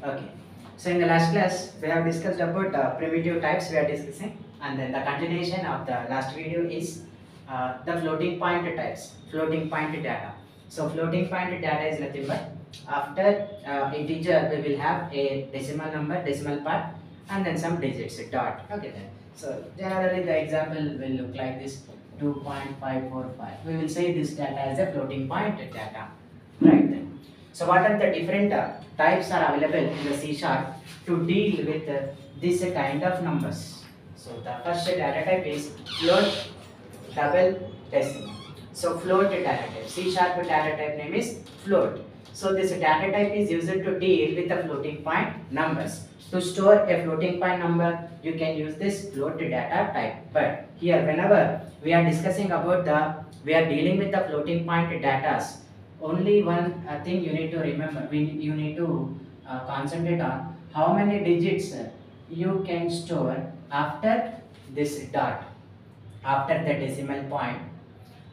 Okay. So in the last class, we have discussed about primitive types we are discussing, and then the continuation of the last video is the floating point types, floating point data. So floating point data is nothing but after integer we will have a decimal number, decimal part, and then some digits, a dot. Okay then. So generally the example will look like this: 2.545. We will say this data as a floating point data, right then. So what are the different types are available in the C sharp to deal with this kind of numbers? So the first data type is float, double, decimal. So float data type. C sharp data type name is float. So this data type is used to deal with the floating point numbers. To store a floating point number, you can use this float data type. But here, whenever we are discussing about we are dealing with the floating point data. Only one thing you need to remember, you need to concentrate on how many digits you can store after this dot, after the decimal point,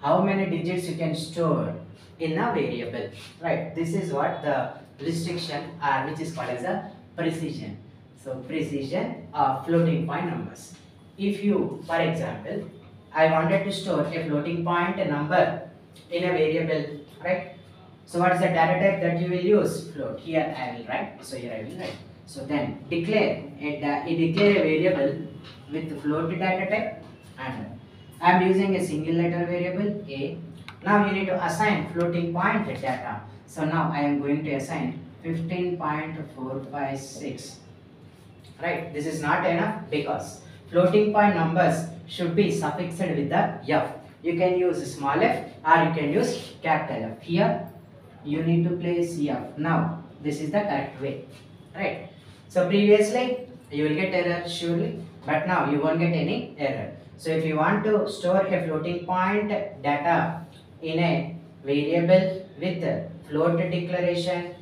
how many digits you can store in a variable, right? This is what the restriction are, which is called as a precision. So precision of floating point numbers. If you, for example, I wanted to store a floating point number in a variable, right? So what is the data type that you will use? Float. Here I will write. So here I will write. So then declare a variable with float data type, and I am using a single letter variable a. Now you need to assign floating point data. So now I am going to assign 15.456. Right. This is not enough because floating point numbers should be suffixed with the f. You can use small f or you can use capital F. Here you need to place f. Now this is the correct way, right? So previously you will get error surely, but now you won't get any error. So if you want to store a floating point data in a variable with float declaration,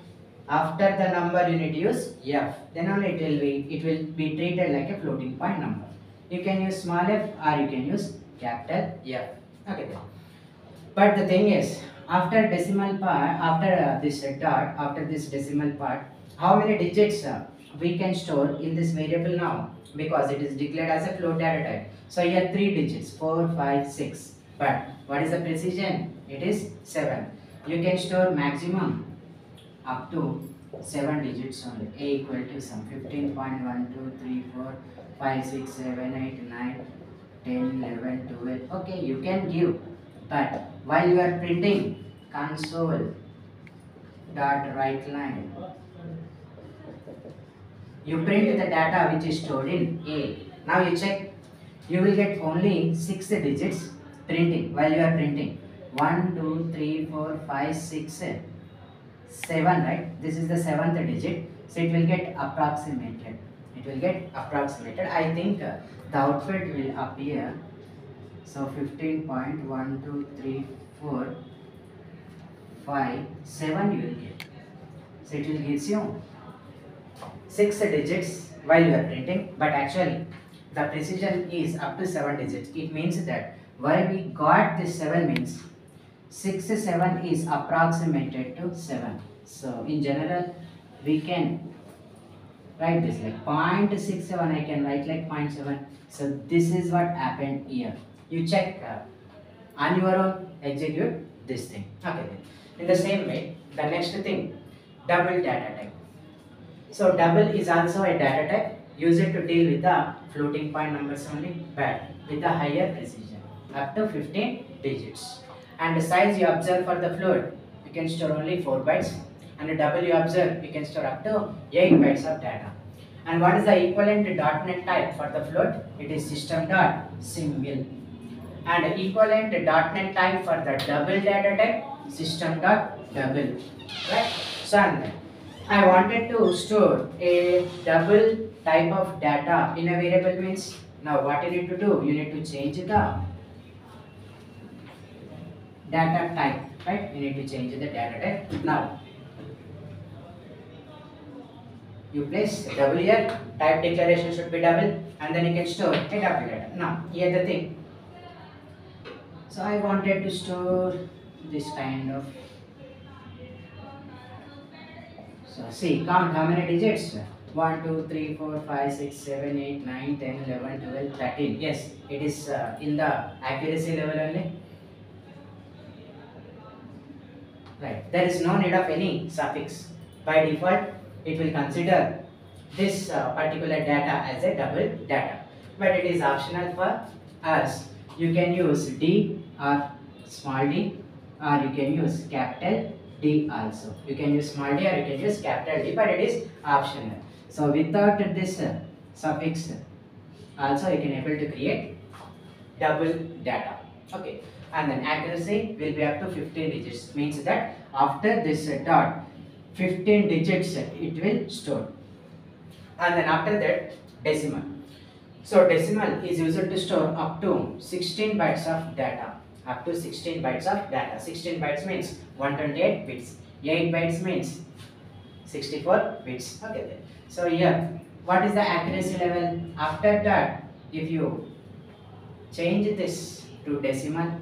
after the number you need to use f, then only it will be treated like a floating point number. You can use small f or you can use capital F. Okay then. But the thing is, after decimal part, after this dot, after this decimal part, how many digits we can store in this variable now? Because it is declared as a float data type. So here 3 digits, 4, 5, 6. But what is the precision? It is 7. You can store maximum up to 7 digits only. A equal to some 15.123456789101112. Okay, you can give, but while you are printing console dot write line, you print the data which is stored in A. Now you check, you will get only 6 digits printing while you are printing 1 2 3 4 5 6 7, right? This is the 7th digit, so it will get approximated. It will get approximated. I think the output will appear. So 15.12345 you will get. So it will give you 6 digits while you are printing, but actually the precision is up to 7 digits. It means that why we got this 7 means 6 7 is approximated to 7. So in general we can write this like 0.67, I can write like 0.7. So this is what happened here. You check on your own, execute this thing. Okay then. In the same way, the next thing, double data type. So double is also a data type used to deal with the floating point numbers only, but with a higher precision up to 15 digits. And the size you observe for the float, you can store only 4 bytes, and the double you observe, you can store up to 8 bytes of data. And what is the equivalent .NET type for the float? It is system.single. And equivalent .NET type for the double data type, system.double. Right? So I wanted to store a double type of data in a variable means, now what you need to do? You need to change the data type, right? You need to change the data type. Now you place double here, type declaration should be double, and then you can store a double data. Now here the thing, so I wanted to store this kind of, So see, count how many digits? 1, 2, 3, 4, 5, 6, 7, 8, 9, 10, 11, 12, 13. Yes, it is in the accuracy level only. Right. There is no need of any suffix. By default, it will consider this particular data as a double data. But it is optional for us. You can use D or small d, or you can use capital D also. You can use small d or you can use capital D, but it is optional. So without this suffix also you can able to create double data. Okay, and then accuracy will be up to 15 digits, means that after this dot 15 digits it will store. And then after that decimal. So decimal is used to store up to 16 bytes of data. Up to 16 bytes of data. 16 bytes means 128 bits. 8 bytes means 64 bits. Okay then. So here, what is the accuracy level? After that, if you change this to decimal,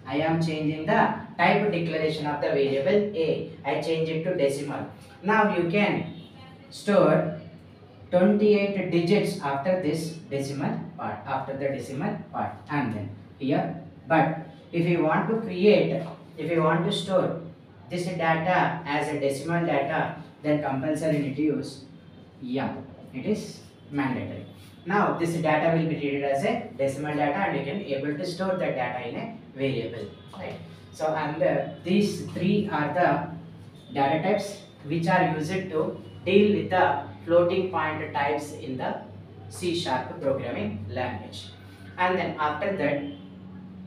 I am changing the type declaration of the variable A. I change it to decimal. Now you can store 28 digits after this decimal part, and then here. But if you want to store this data as a decimal data, then compulsory need to use M. It is mandatory. Now this data will be treated as a decimal data, and you can able to store the data in a variable, right? So and these three are the data types which are used to deal with the floating point types in the C# programming language. And then after that,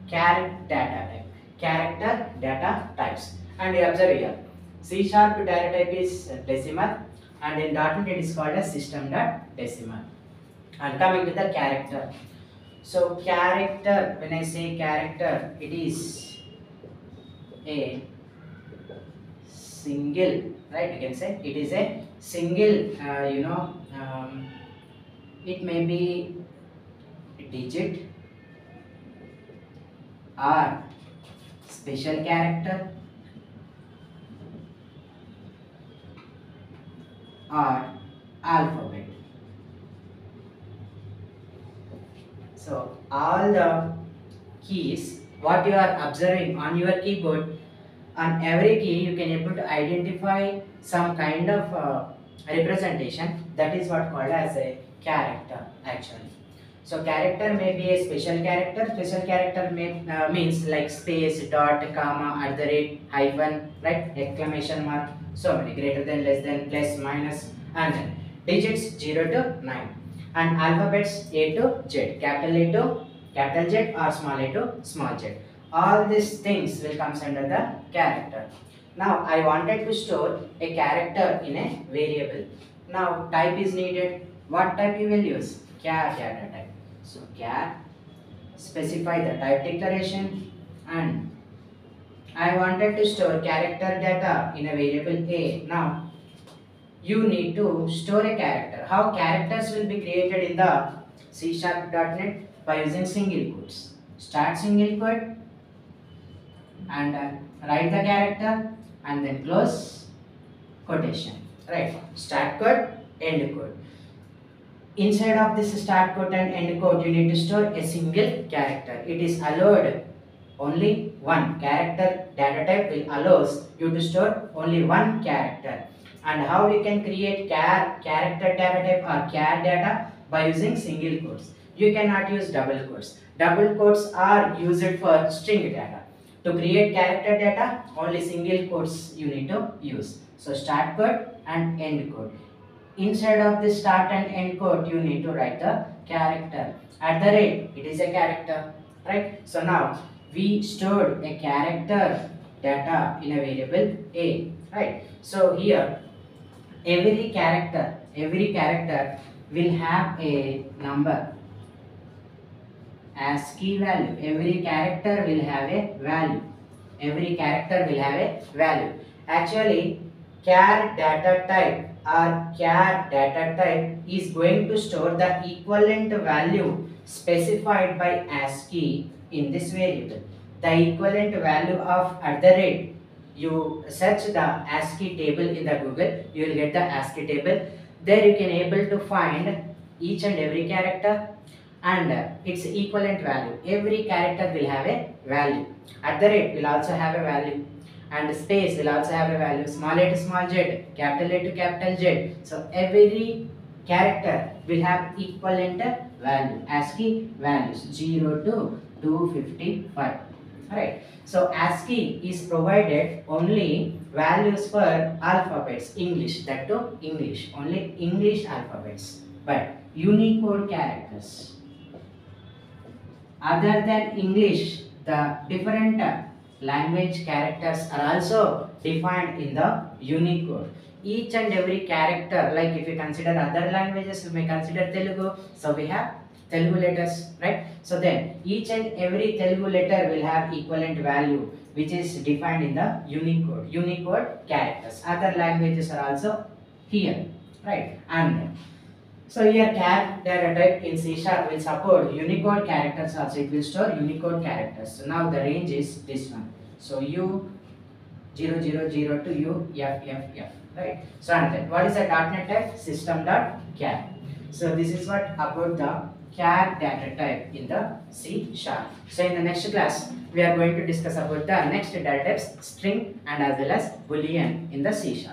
character data types. And you observe here, C# data type is decimal, and in .NET it is called as system.decimal. And coming to the character. So character, when I say character, it is a single, right? You can say it is a single, it may be a digit or special character or alphabet. So all the keys what you are observing on your keyboard, on every key you can able to identify some kind of representation. That is what called as a character actually. So character may be a special character. Special character may means like space, dot, comma, at the rate, hyphen, right, exclamation mark, so many, greater than, less than, plus, minus, and then digits 0 to 9, and alphabets A to Z, capital A to capital Z or small a to small z. All these things will come under the character. Now I wanted to store a character in a variable. Now type is needed. What type you will use? Char data type. So char, specify the type declaration, and I wanted to store character data in a variable A. Now you need to store a character. How characters will be created in the C#.NET? By using single quotes. Start single quote and write the character and then close quotation. Right. Start quote, end quote. Inside of this start quote and end quote, you need to store a single character. It is allowed only one character. Data type will allows you to store only one character. And how we can create character data type or char data? By using single quotes. You cannot use double quotes. Double quotes are used for string data. To create character data, only single quotes you need to use. So start quote and end quote. Inside of the start and end quote, you need to write the character. At the rate, it is a character, right? So now we stored a character data in a variable A, right? So here every character will have a number as key value. Every character will have a value. Actually, char data type or char data type is going to store the equivalent value specified by ASCII in this variable. The equivalent value of at the rate you search the ASCII table in the Google, you will get the ASCII table. There you can able to find each and every character and its equivalent value. Every character will have a value. At the rate will also have a value, and space will also have a value. Small a to small z, capital A to capital Z. So every character will have equivalent value, ASCII values 0 to 255. Alright. So ASCII is provided only values for alphabets, English, that too English, only English alphabets. But Unicode characters, other than English, the different language characters are also defined in the Unicode. Each and every character, like if you consider other languages, you may consider Telugu. So we have Telugu letters, right? So then each and every Telugu letter will have equivalent value, which is defined in the Unicode. Unicode characters. Other languages are also here, right? And so here char data type in C# will support Unicode characters also. It will store Unicode characters. So now the range is this one. So U 000 to U F F F, right? So and then what is the .NET type? System.char. So this is what about the char data type in the C#. So in the next class we are going to discuss about the next data types, string and as well as boolean in the C#.